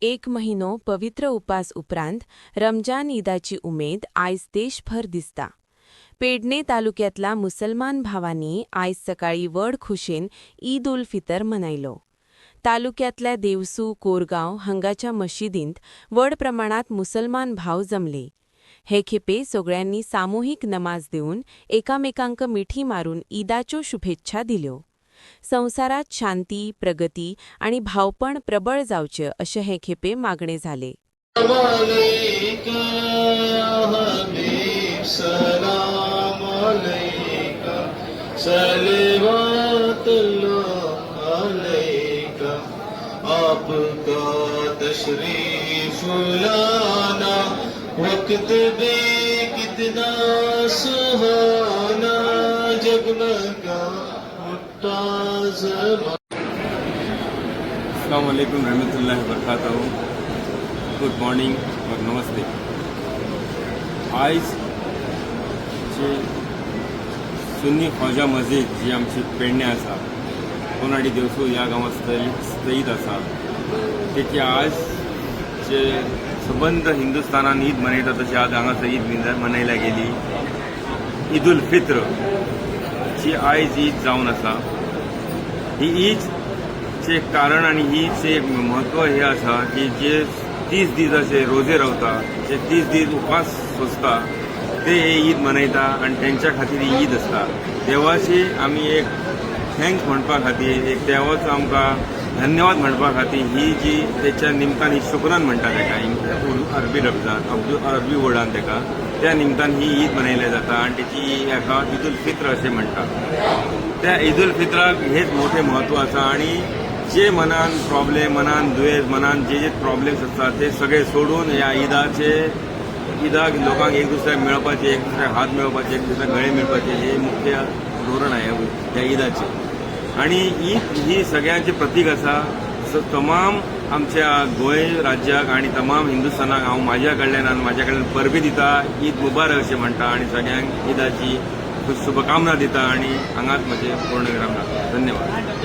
एक महिनो पवित्र उपास उपरांत रमजान ईदाची उमेद आयज देशभर दिसता। पेडणे तालुक्यातल्या मुसलमान भावांनी आयज सकाळी व्हड खुशेन ईद उल फितर मनयलो। तालुक्यातल्या देवसू कोरगांव हांगाच्या मशिदींत व्हड प्रमाणात मुसलमान भाव जमले। हे खेपे सगळ्यांनी सामुहीक नमाज दिवन एकामेकांक मिठी मारून ईदाच्यो शुभेच्छा दिल्यो। संसारात शांती, प्रगती आणि भावपण प्रबळ जावचे अशे हे खेपे मागणे झाले। आपका तशरीफ लाना वक्त बे कितना सुहाना जगमगा उठता ज़माना। अस्सलाम वालेकुम रहमतुल्लाहि व बरकातहू। गुड मॉर्निंग और नमस्ते। आज जे सुन्नी ख्वाजा मस्जिद जी आमची पेडणे आसा कोनाडी देवसू ह्या गांवांत स्थयीत आसा तेची आज जे सबंद हिंदुस्थानान ईद मनयता तशी आज हांगासर ईद मनयल्या गेली। ईद उल फित्र जी आयज ईद जावन आसा। ही ईदचे कारण आनी हीचे म्हत्व हे आसा की जे 30 दीस असे रोजे रावता, जे 30 दीस उपास सोंसता ते हे ईद मनयता आनी तेंच्या खातीर ही ईद आसता। देवाची आमी एक थँक्स म्हणपा खातीर, एक देवाचो आमकां धन्यवाद म्हणपा खातीर ही जी तेच्या निमतान ही शुक्रान म्हणटा तेका अरबी लफ्जान अरबी वर्डान तेका त्या निमतान ही ईद मनयल्या जाता आनी तेची हेका ईद उल फित्र अशें म्हणटा। त्या ईद उल फित्राक हेच मोठे म्हत्व आसा आनी जे मनान प्रॉब्लेम, मनान दुयेंस, मनान जे प्रॉब्लेम्स आसतात ते सगळे सोडून ह्या ईदाक लोकांक एक दुसऱ्याक मेळपाचे, एक दुसऱ्याक हात मेळपाचे, एक दुसऱ्याक गळे मेळपाचे हे मुख्य धोरण आहे ह्या ईदाचे। आणि ईद ही सगळ्यांचे प्रतीक आसा। तमाम आमच्या गोंय राज्याक आणि तमाम हिंदुस्थानाक हांव म्हाज्या कडल्यान परबी दिता, ईद मुबारक अशें म्हणटा आणि सगळ्यांक ईदाची शुभकामना दिता आणि हांगाच म्हजें पूर्ण विराम घालता। धन्यवाद।